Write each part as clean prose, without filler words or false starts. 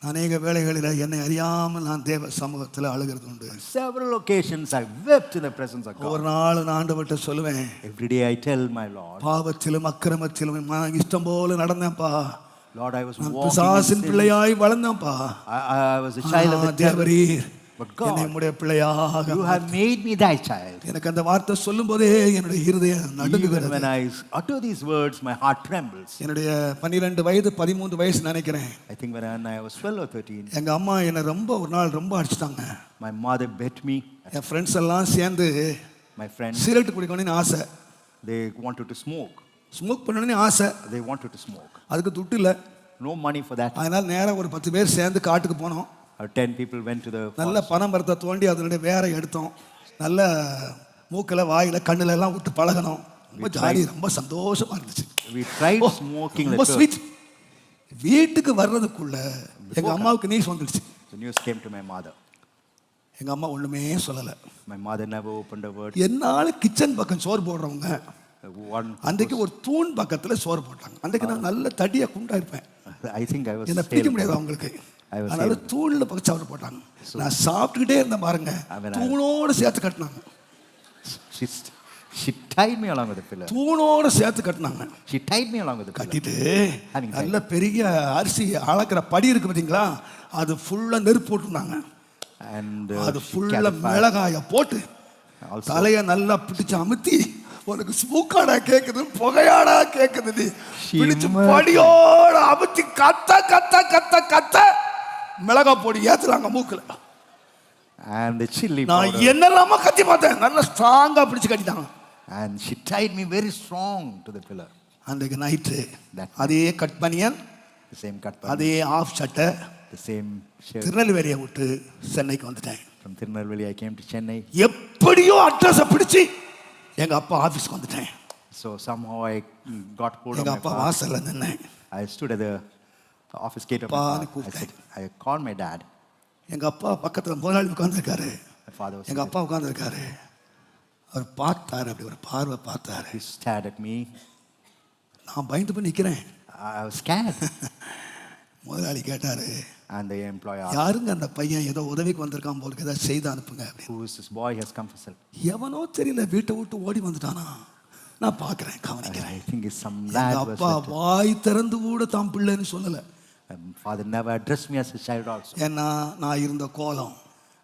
அநேக வேளைகளில் என்னை அறியாமல் நான் தேவ சமூகத்தில் அழுகிறது உண்டு. Several occasions I wept in the presence of God. ஒரு நாள் நான் ஆண்டவர்கிட்ட சொல்லுவேன், Every day I tell my Lord, பாவத்திலும் அக்கிரமத்திலும் நான் இஷ்டம் போல நடந்தேன்ப்பா. Lord, I was walking பிசாசின் பிள்ளையாய் வளர்ந்தேன்ப்பா. I was a child of the devil. தேவரீர் But God, என்னை உம்முடைய பிள்ளையாக you have made me thy child. எனக்கு அந்த வார்த்தை சொல்லும்போதே என்னுடைய இருதயம் நடுங்குகிறது. When I utter these words, my heart trembles. என்னுடைய 12 வயது 13 வயசு நினைக்கிறேன். I think when I was 12 or 13, எங்க அம்மா என்னை ஒரு நாள் ரொம்ப அடிச்சிட்டாங்க. my mother beat me. N friends எல்லாம் சேர்ந்து My friends, சிகரெட் குடிக்கணும்னு ஆசை. they wanted to smoke. Smoke பண்ணணும்னு ஆசை. They wanted to smoke. அதுக்கு துட்டு இல்லை. No money for that. அதனால நேராக ஒரு 10 பேர் சேர்ந்து காட்டுக்கு போனோம். 10 people went to the நல்ல பனைமரத்தை தோண்டி அதனுடைய வேற எடுத்தோம். நல்ல மூக்கில் வாயில் கண்ணில் எல்லாம் விட்டு பழகணும். ரொம்ப ஜாலி, ரொம்ப சந்தோஷமா இருந்துச்சு. We tried smoking ரொம்ப like ஸ்வீட். வீட்டுக்கு வர்றதுக்குள்ள எங்க அம்மாவுக்கு நியூஸ் வந்துடுச்சு. The news came to my mother. எங்க அம்மா ஒண்ணுமே சொல்லல. My mother never opened a word. என்னால கிச்சன் பக்கம் சோறு போடுறவங்க அன்றைக்கு ஒரு தூண் பக்கத்துல சோறு போட்டாங்க. அன்றைக்கு நான் நல்ல தடியா குண்டா இருப்பேன். I think I was என்ன பிடிக்க முடியாது அவங்களுக்கு. அதனால தூண்ல பக்கம் சோறு போட்டாங்க. நான் சாப்பிட்டுக்கிட்டே இருந்தேன் பாருங்க. தூணோட சேர்த்து கட்டினாங்க. She tied me along with the pillar. தூணோட சேர்த்து கட்டினாங்க. She tied me along with the pillar. கட்டிட்டு நல்ல பெரிய அரிசி அளக்கிற படி இருக்கு பாத்தீங்களா, அது ஃபுல்லா நெருப்பு போட்டுருந்தாங்க. அது ஃபுல்லா மிளகாய போட்டு தலைய நல்லா பிடிச்சு அமுத்தி, உனக்கு ஸ்மூக்காடா கேக்குது புகையாடா கேக்குது, பிடிச்சு படியோட அமுத்தி கத்த கத்த கத்த கத்த மிளகா போடி ஏத்துறாங்க மூக்குல. And the chili நான் என்னெல்லாம கத்தி பார்த்தேன், நல்லா ஸ்ட்ராங்கா பிடிச்சு கட்டிட்டாங்க. And she tied me very strong to the pillar. அன்றைக்கு நைட்டு அதே கட் பனியன், the same cut pant, அதே ஆஃப் சட்டை, the same shirt. திருநெல்வேலியை விட்டு சென்னைக்கு வந்துட்டேன். From Tirunelveli I came to Chennai. எப்படியோ அட்ரஸ் பிடிச்சி எங்க அப்பா ஆபீஸ்க்கு வந்துட்டேன். So somehow I got hold of எங்க my அப்பா father. வாசல்ல நின்னேன். I stood at the office gate of my father. I called my dad. எங்க அப்பா பக்கத்துல முதலாளி உட்கார்ந்திருக்காரு. My father was எங்க அப்பா உட்கார்ந்திருக்காரு. அவர் பார்த்தாரு, அப்படி ஒரு பார்வை பார்த்தாரு. He stared at me. நான் பயந்து போய் நிக்கிறேன். I was scared. முதலாளி கேட்டாரு, And the employer, யாருங்க அந்த பையன், ஏதோ உதவிக்கு வந்திருக்கான் போல, ஏதாவது செய்து அனுப்புங்க. who is this boy has come for help? எவனோ தெரியல வீட்டை விட்டு ஓடி வந்துட்டானா. நான் பார்க்கிறேன், கவனிக்கிறேன். I think it's some lad. அப்பா வாய் திறந்து கூட தான் பிள்ளைன்னு சொல்லல. Father never addressed me as a child also. ஏன்னா நான் இருந்த கோலம்,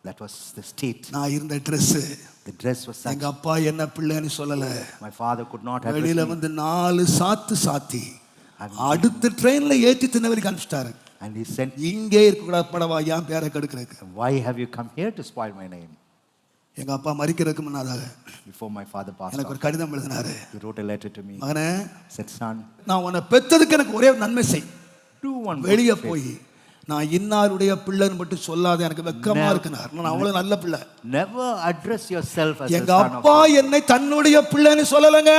That was the state. நான் இருந்த dress, The dress was such. எங்க அப்பா என்ன பிள்ளைன்னு சொல்லல. My father could not have. வெளியில வந்து 4 சாத்து சாத்தி அடுத்த ட்ரெயின்ல ஏத்தி தினவரிக்கு அனுப்பிச்சிட்டாரு. And he sent, இங்கே இருக்க கூடாது படவா, ஏன் பேரை கெடுக்கிறதுக்கு. why have you come here to spoil my name? எங்க அப்பா மரிக்கிறதுக்கு முன்னாதாக Before my father passed எனக்கு on, ஒரு கடிதம் எழுதினாரு. he wrote a letter to me. மகனே, Said, son, நான் உன்னை பெத்ததுக்கு எனக்கு ஒரே ஒரு நன்மை செய். do one good வெளியே favor. போய் நான் இன்னாருடைய பிள்ளைன்னு மட்டும் சொல்லாத, எனக்கு வெக்கமா இருக்குனார். நான் அவ்வளவு நல்ல பிள்ளை. Never address yourself as a எங்க son of அப்பா God. என்னை தன்னுடைய பிள்ளைன்னு சொல்லலங்க.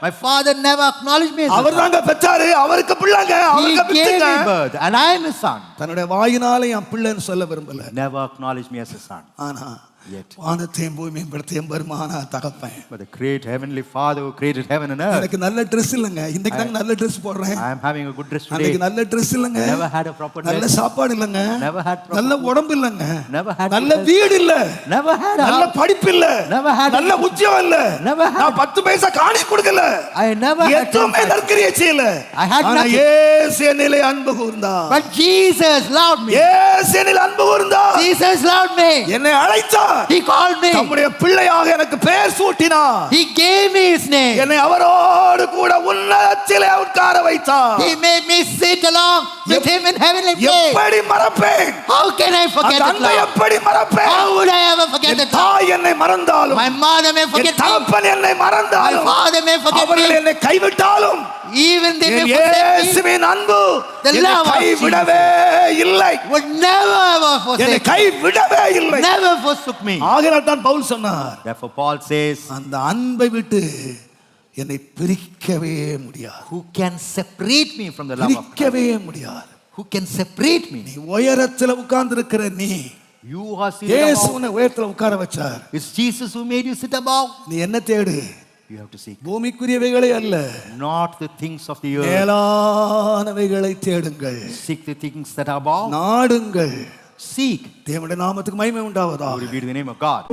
My father never acknowledged me as a our son. தாங்க பெற்றாரு, அவருக்கு பிள்ளைங்க, He அவருக்கு gave பிள்ளைங்க. me birth and I am his son. தன்னுடைய வாயினால என் பிள்ளைன்னு சொல்ல விரும்பல. Never acknowledged me as a son. ஆனா Yet, வானத்தையும் பூமியையும் படைத்த பெருமானா தகப்பன், but the great heavenly Father who created heaven and earth. எனக்கு நல்ல Dress இல்லங்க, இன்னைக்கு தான் நல்ல Dress போடுறேன். I am having a good dress today. அன்னைக்கு நல்ல Dress இல்லங்க, Never had a proper dress. நல்ல சாப்பாடு இல்லங்க, Never had proper நல்ல உடம்பு இல்லங்க, Never had நல்ல வீடு இல்ல, Never had a நல்ல படிப்பு இல்ல, Never had நல்ல உத்தியோகம் இல்ல, Never had. நான் 10 பைசா காணி கொடுக்கல, I never had. எதுவுமே நற்கிரியை செய்யல. I had ஆனா nothing. இயேசு என்னிலே அன்பு கூர்ந்தார். But Jesus loved me. இயேசு என்னிலே அன்பு கூர்ந்தார். Jesus loved me. என்னை அழைத்தார். He called me. தம்முடைய பிள்ளையாக எனக்கு பெயர் சூட்டினார். He gave me his name. என்னை அவரோடு கூட உன்னதத்திலே உட்கார வைத்தார். He made me sit along with him in heavenly place. எப்படி மறப்பேன்? How can I forget அந்த that அன்பை love? எப்படி மறப்பேன்? How would I ever forget that love? தாய் என்னை மறந்தாலும், My mother may forget N me. தகப்பன் என்னை My மறந்தாலும், father may forget அவர்கள் me. என்னை கைவிட்டாலும், Even they may N forsake me. இயேசுவின் அன்பு The என்னை love of கைவிடவே இல்லை. Would never ever என்னை forsake me. கைவிடவே இல்லை. Never forsook me. ஆகையால் தான் பவுல் சொன்னார், Therefore Paul says, அந்த அன்பை விட்டு என்னை பிரிக்கவே முடியாது. who can separate me from the love of Christ? பிரிக்கவே முடியாது. Who can separate me? நீ உயரத்துல உட்கார்ந்து இருக்கிற நீ, You are seated இயேசு above. உன்னை உயரத்துல உட்கார வச்சார். It's Jesus who made you sit above. நீ என்ன தேடு? You have to seek. பூமிக்குரியவைகளை அல்ல, Not the things of the earth. மேலானவைகளை தேடுங்கள். Seek the things that are above. நாடுங்கள். Seek. தேவனுடைய நாமத்துக்கு மகிமை உண்டாவதாக. Glory be to the name of God.